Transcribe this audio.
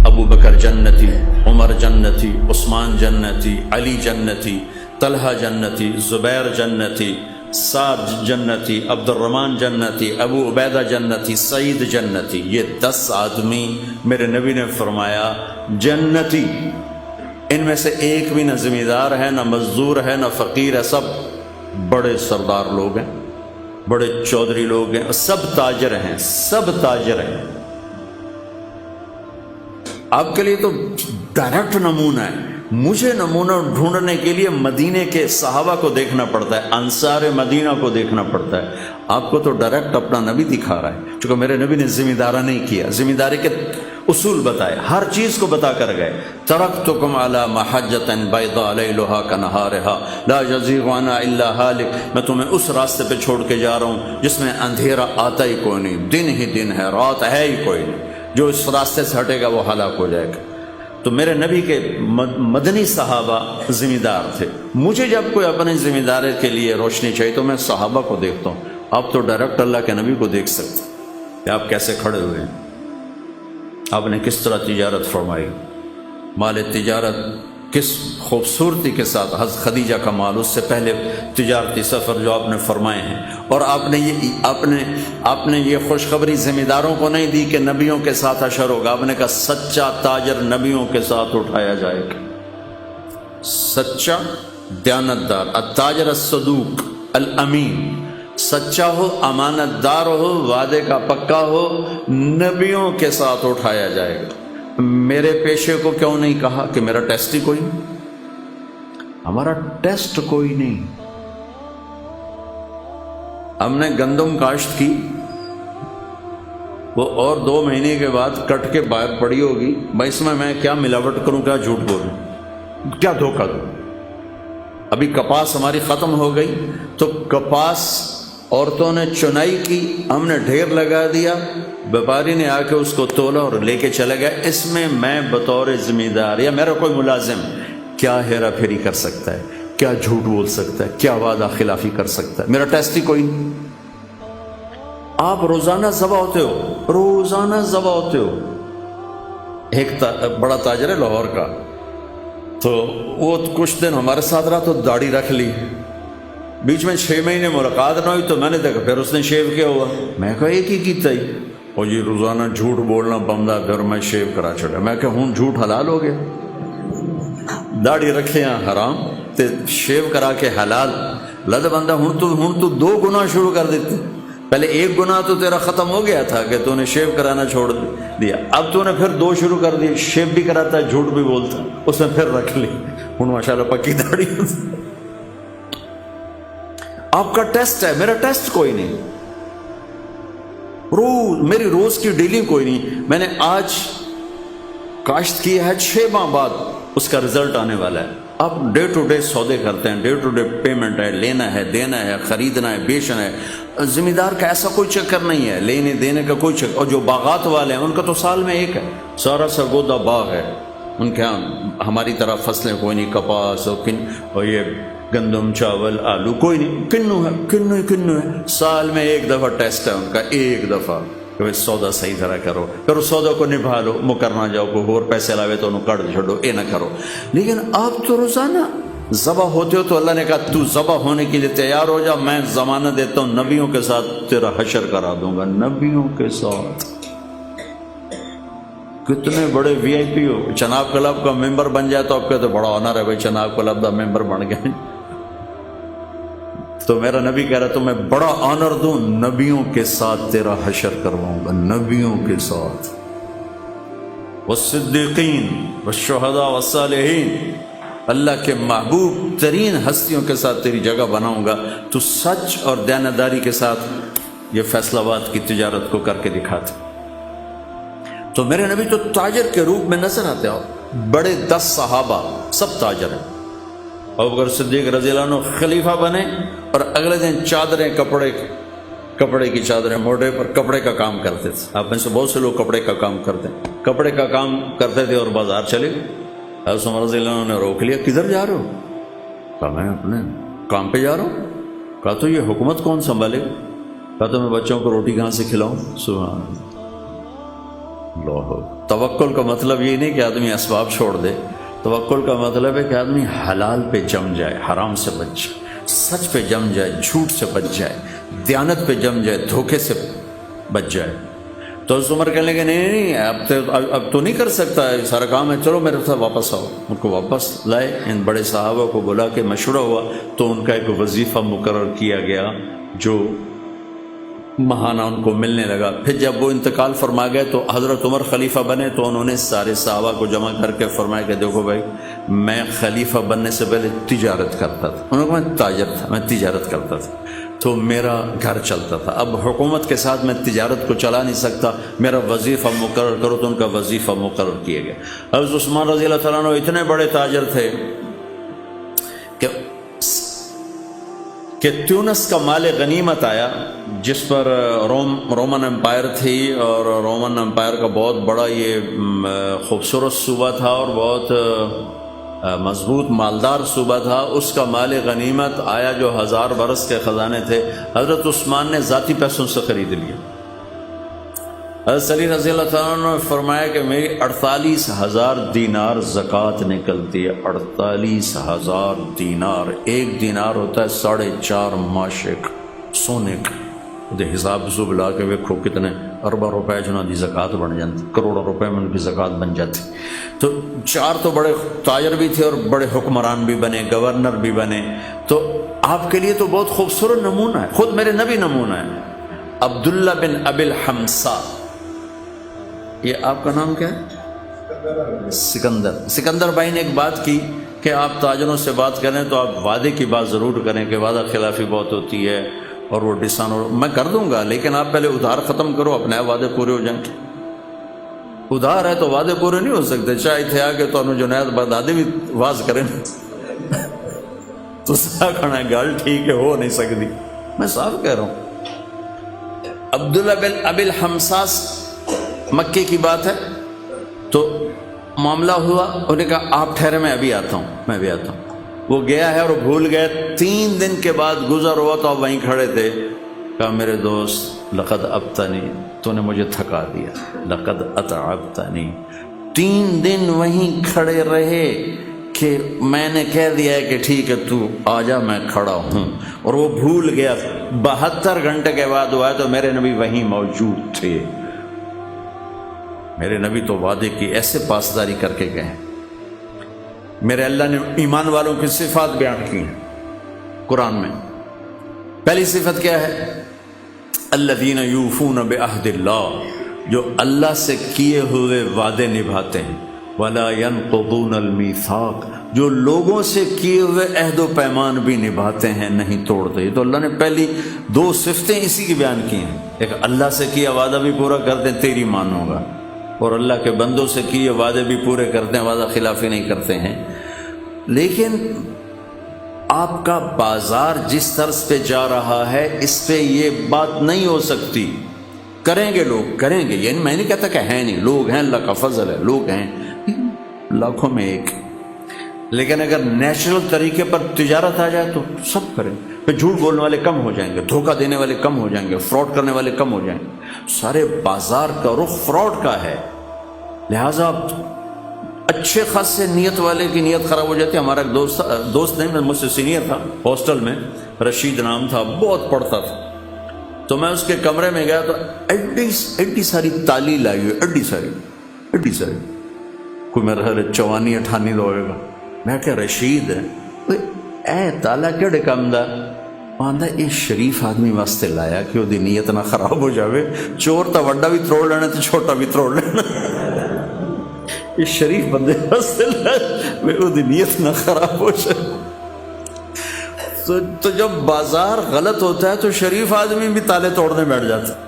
ابو بکر جنتی، عمر جنتی، عثمان جنتی، علی جنتی، طلحہ جنتی، زبیر جنتی، سعد جنتی، عبد الرحمن جنتی، ابو عبیدہ جنتی، سعید جنتی۔ یہ 10 آدمی میرے نبی نے فرمایا جنتی، ان میں سے ایک بھی نہ زمیندار ہے، نہ مزدور ہے، نہ فقیر ہے، سب بڑے سردار لوگ ہیں، بڑے چودھری لوگ ہیں، سب تاجر ہیں، سب تاجر ہیں۔ آپ کے لیے تو ڈائریکٹ نمونہ ہے، مجھے نمونہ ڈھونڈنے کے لیے مدینے کے صحابہ کو دیکھنا پڑتا ہے، انصار مدینہ کو دیکھنا پڑتا ہے۔ آپ کو تو ڈائریکٹ اپنا نبی دکھا رہا ہے، چونکہ میرے نبی نے زمیندارہ نہیں کیا، زمینداری کے اصول بتائے، ہر چیز کو بتا کر گئے۔ ترکتکم علی محجۃ بیضاء لیلھا کنہارھا لا یزیغ عنہا الا ھالک، میں تمہیں اس راستے پہ چھوڑ کے جا رہا ہوں جس میں اندھیرا آتا ہی کوئی نہیں، دن ہی دن ہے، رات ہے ہی کوئی نہیں، جو اس راستے سے ہٹے گا وہ ہلاک ہو جائے گا۔ تو میرے نبی کے مدنی صحابہ زمیندار تھے۔ مجھے جب کوئی اپنے زمینداری کے لیے روشنی چاہیے تو میں صحابہ کو دیکھتا ہوں۔ آپ تو ڈائریکٹ اللہ کے نبی کو دیکھ سکتے ہیں کہ آپ کیسے کھڑے ہوئے ہیں، آپ نے کس طرح تجارت فرمائی، مال تجارت کس خوبصورتی کے ساتھ، حضرت خدیجہ کا مال، اس سے پہلے تجارتی سفر جو آپ نے فرمائے ہیں۔ اور آپ نے یہ خوشخبری زمینداروں کو نہیں دی کہ نبیوں کے ساتھ حشر ہوگا، آپ نے کہا سچا تاجر نبیوں کے ساتھ اٹھایا جائے گا، سچا دیانتدار، التاجر الصدوق الامین، سچا ہو، امانت دار ہو، وعدے کا پکا ہو، نبیوں کے ساتھ اٹھایا جائے گا۔ میرے پیشے کو کیوں نہیں کہا کہ میرا ٹیسٹ ہی کوئی نہیں، ہمارا ٹیسٹ کوئی نہیں۔ ہم نے گندم کاشت کی، وہ اور 2 مہینے کے بعد کٹ کے باہر پڑی ہوگی، میں اس میں کیا ملاوٹ کروں، کیا جھوٹ بولوں، کیا دھوکہ دوں۔ ابھی کپاس ہماری ختم ہو گئی تو کپاس عورتوں نے چنائی کی، ہم نے ڈھیر لگا دیا، بیپاری نے آ کے اس کو تولا اور لے کے چلا گیا۔ اس میں میں بطور زمیندار یا میرا کوئی ملازم کیا ہیرا پھیری کر سکتا ہے، کیا جھوٹ بول سکتا ہے، کیا وعدہ خلافی کر سکتا ہے؟ میرا ٹیسٹ ہی کوئی نہیں۔ آپ روزانہ ذبح ہوتے ہو، روزانہ ذبح ہوتے ہو۔ ایک بڑا تاجر ہے لاہور کا، تو وہ کچھ دن ہمارے ساتھ رہا تو داڑھی رکھ لی، بیچ میں 6 مہینے ملاقات نہ ہوئی تو میں نے دیکھا پھر اس نے شیو کیا ہوا، میں کہا ایک ہی کیتا ہی، اور یہ روزانہ جھوٹ بولنا بندہ، پھر میں شیو کرا چھوڑا۔ میں کہا ہوں جھوٹ حلال ہو گیا، داڑھی رکھے ہیں حرام تے شیو کرا کے حلال، لد بندہ ہوں تو 2 گناہ شروع کر دیتے۔ پہلے 1 گناہ تو تیرا ختم ہو گیا تھا کہ تو نے شیو کرانا چھوڑ دیا، اب تو نے پھر 2 شروع کر دیے، شیو بھی کراتا ہے، جھوٹ بھی بولتا، اس نے پھر رکھ لی، ہوں ماشاءاللہ پکی داڑھی۔ آپ کا ٹیسٹ ہے، میرا ٹیسٹ کوئی نہیں، میری روز کی ڈیلنگ کوئی نہیں۔ میں نے آج کاشت کی ہے، 6 ماہ بعد اس کا رزلٹ آنے والا ہے۔ آپ ڈے ٹو ڈے سودے کرتے ہیں، ڈے ٹو ڈے پیمنٹ ہے، لینا ہے، دینا ہے، خریدنا ہے، بیچنا ہے۔ زمیندار کا ایسا کوئی چکر نہیں ہے، لینے دینے کا کوئی چکر۔ اور جو باغات والے ہیں ان کا تو سال میں ایک ہے، سارا سرگودا باغ ہے ان کے ہاں، ہماری طرح فصلیں کوئی نہیں، کپاس اور یہ گندم، چاول، آلو کوئی نہیں، کنو ہے۔ سال میں 1 دفعہ ٹیسٹ ہے ان کا، 1 دفعہ کہ سودا صحیح طرح کرو، پھر اس سودا کو نبھا لو، مکر نہ جاؤ، کوئی اور پیسے لاوے تو انہوں کٹ چھوڑو، اے نہ کرو۔ لیکن آپ تو روزانہ ذبح ہوتے ہو، تو اللہ نے کہا تو ذبح ہونے کے لیے تیار ہو جا، میں ضمانت دیتا ہوں نبیوں کے ساتھ تیرا حشر کرا دوں گا، نبیوں کے ساتھ۔ کتنے بڑے وی آئی پی ہو، چناب کلب کا ممبر بن جائے تو آپ کہتے بڑا آنر ہے بھائی، چناب کلب کا ممبر بن گئے۔ تو میرا نبی کہہ رہا تو میں بڑا آنر دوں، نبیوں کے ساتھ تیرا حشر کرواؤں گا، نبیوں کے ساتھ، والصدیقین والشہداء والصالحین، اللہ کے محبوب ترین ہستیوں کے ساتھ تیری جگہ بناؤں گا، تو سچ اور دیانتداری کے ساتھ یہ فیصل آباد کی تجارت کو کر کے دکھاتے۔ تو میرے نبی تو تاجر کے روپ میں نظر آتے ہو۔ بڑے 10 صحابہ سب تاجر ہیں۔ ابوبکر صدیق رضی اللہ عنہ خلیفہ بنے اور اگلے دن چادریں، کپڑے کی چادریں موڑے پر کپڑے کا کام کرتے تھے۔ آپ میں سے بہت سے لوگ کپڑے کا کام کرتے ہیں، کپڑے کا کام کرتے تھے اور بازار چلے گئے۔ حضرت عمر رضی اللہ عنہ نے روک لیا، کدھر جا رہے ہو؟ کہا میں اپنے کام پہ جا رہا ہوں۔ کہا تو یہ حکومت کون سنبھالے گا؟ کہا تو میں بچوں کو روٹی کہاں سے کھلاؤں؟ سبحان اللہ، اللہ، توکل کا مطلب یہ نہیں کہ آدمی اسباب چھوڑ دے، توکل کا مطلب ہے کہ آدمی حلال پہ جم جائے، حرام سے بچ جائے، سچ پہ جم جائے، جھوٹ سے بچ جائے، دیانت پہ جم جائے، دھوکے سے بچ جائے۔ تو حضرت عمر کہنے لگے نہیں اب تو نہیں کر سکتا ہے سارا کام ہے، چلو میرے ساتھ واپس آؤ۔ ان کو واپس لائے، ان بڑے صحابہ کو بلا کے مشورہ ہوا تو ان کا ایک وظیفہ مقرر کیا گیا جو ماہانہ ان کو ملنے لگا۔ پھر جب وہ انتقال فرما گئے تو حضرت عمر خلیفہ بنے تو انہوں نے سارے صحابہ کو جمع کر کے فرمایا کہ دیکھو بھائی، میں خلیفہ بننے سے پہلے تجارت کرتا تھا، انہوں نے کہا میں تاجر تھا، میں تجارت کرتا تھا تو میرا گھر چلتا تھا، اب حکومت کے ساتھ میں تجارت کو چلا نہیں سکتا، میرا وظیفہ مقرر کرو۔ تو ان کا وظیفہ مقرر کیا گیا۔ حضرت عثمان رضی اللہ تعالیٰ عنہ اتنے بڑے تاجر تھے کہ تیونس کا مال غنیمت آیا، جس پر رومن امپائر تھی، اور رومن امپائر کا بہت بڑا یہ خوبصورت صوبہ تھا اور بہت مضبوط مالدار صوبہ تھا۔ اس کا مال غنیمت آیا جو 1000 برس کے خزانے تھے، حضرت عثمان نے ذاتی پیسوں سے خرید لیا۔ حضرت علی رضی اللہ تعالیٰ عنہ نے فرمایا کہ میری 48,000 دینار زکوٰۃ نکلتی ہے، 48,000 دینار، ایک دینار ہوتا ہے 4.5 ماشک سونے کا۔ حساب حسوب لا کے ویکھو کتنے اربوں روپے جنہوں کی زکوٰۃ بن جاتی، کروڑوں روپے میں ان کی زکوٰۃ بن جاتی۔ تو 4 تو بڑے تاجر بھی تھے اور بڑے حکمران بھی بنے، گورنر بھی بنے۔ تو آپ کے لیے تو بہت خوبصورت نمونہ ہے، خود میرے نبی نمونہ ہے۔ عبداللہ بن ابی الحمصا، یہ آپ کا نام کیا ہے؟ سکندر بھائی نے ایک بات کی کہ آپ تاجروں سے بات کریں تو آپ وعدے کی بات ضرور کریں کہ وعدہ خلافی بہت ہوتی ہے اور وہ میں کر دوں گا، لیکن آپ پہلے ادھار ختم کرو، اپنے وعدے پورے ہو جائیں۔ ادھار ہے تو وعدے پورے نہیں ہو سکتے، چاہے تھے آگے تو جنید بغدادی بھی واز کریں تو کھڑا گل ٹھیک ہے، ہو نہیں سکتی، میں صاف کہہ رہا ہوں۔ عبداللہ بن ابی الحمصاس مکے کی بات ہے، تو معاملہ ہوا، انہوں نے کہا آپ ٹھہرے، میں ابھی آتا ہوں، میں بھی آتا ہوں۔ وہ گیا ہے اور بھول گئے۔ 3 دن کے بعد گزر ہوا تو آپ وہیں کھڑے تھے، کہا میرے دوست لقد ابتنی، تو نے مجھے تھکا دیا، لقد اتعبتنی۔ 3 دن وہیں کھڑے رہے کہ میں نے کہہ دیا ہے کہ ٹھیک ہے تو آ جا، میں کھڑا ہوں، اور وہ بھول گیا۔ 72 گھنٹے کے بعد ہوا تو میرے نبی وہیں موجود تھے۔ میرے نبی تو وعدے کی ایسے پاسداری کر کے گئے۔ میرے اللہ نے ایمان والوں کی صفات بیان کی ہیں قرآن میں۔ پہلی صفت کیا ہے؟ الذین یوفون بعہد اللہ، جو اللہ سے کیے ہوئے وعدے نبھاتے ہیں۔ ولا ینقضون المیثاق، جو لوگوں سے کیے ہوئے عہد و پیمان بھی نبھاتے ہیں، نہیں توڑتے۔ تو اللہ نے پہلی 2 صفتیں اسی کی بیان کی ہیں، ایک اللہ سے کیا وعدہ بھی پورا کرتے ہیں، تیری مانوں گا، اور اللہ کے بندوں سے کیے وعدے بھی پورے کرتے ہیں، وعدہ خلافی نہیں کرتے ہیں۔ لیکن آپ کا بازار جس طرز پہ جا رہا ہے، اس پہ یہ بات نہیں ہو سکتی۔ کریں گے لوگ، کریں گے، یعنی میں نہیں کہتا کہ ہے نہیں، لوگ ہیں، اللہ کا فضل ہے، لوگ ہیں لاکھوں میں ایک۔ لیکن اگر نیچرل طریقے پر تجارت آ جائے تو سب کریں، پھر جھوٹ بولنے والے کم ہو جائیں گے، دھوکہ دینے والے کم ہو جائیں گے، فراڈ کرنے والے کم ہو جائیں گے۔ سارے بازار کا رخ فراڈ کا ہے، لہٰذا اچھے خاصے نیت والے کی نیت خراب ہو جاتی ہے۔ ہمارا ایک دوست نہیں، مجھ سے سینئر تھا ہاسٹل میں، رشید نام تھا، بہت پڑھتا تھا۔ تو میں اس کے کمرے میں گیا تو ایڈی ساری تالی لائی ہوئی، ایڈی ساری، کوئی میرا خیال 54-58 ہوئے گا۔ میں کہ رشید ہے اے تالا کہڑے کام دا؟ آندا یہ شریف آدمی واسطے لایا کہ وہ نیت نہ خراب ہو جاوے، چور تو وڈا بھی تروڑ لینا تو چھوٹا بھی تروڑ لینا، یہ شریف بندے واسطے لایا وہ نیت نہ خراب ہو جائے۔ تو جب بازار غلط ہوتا ہے تو شریف آدمی بھی تالے توڑنے بیٹھ جاتا ہے۔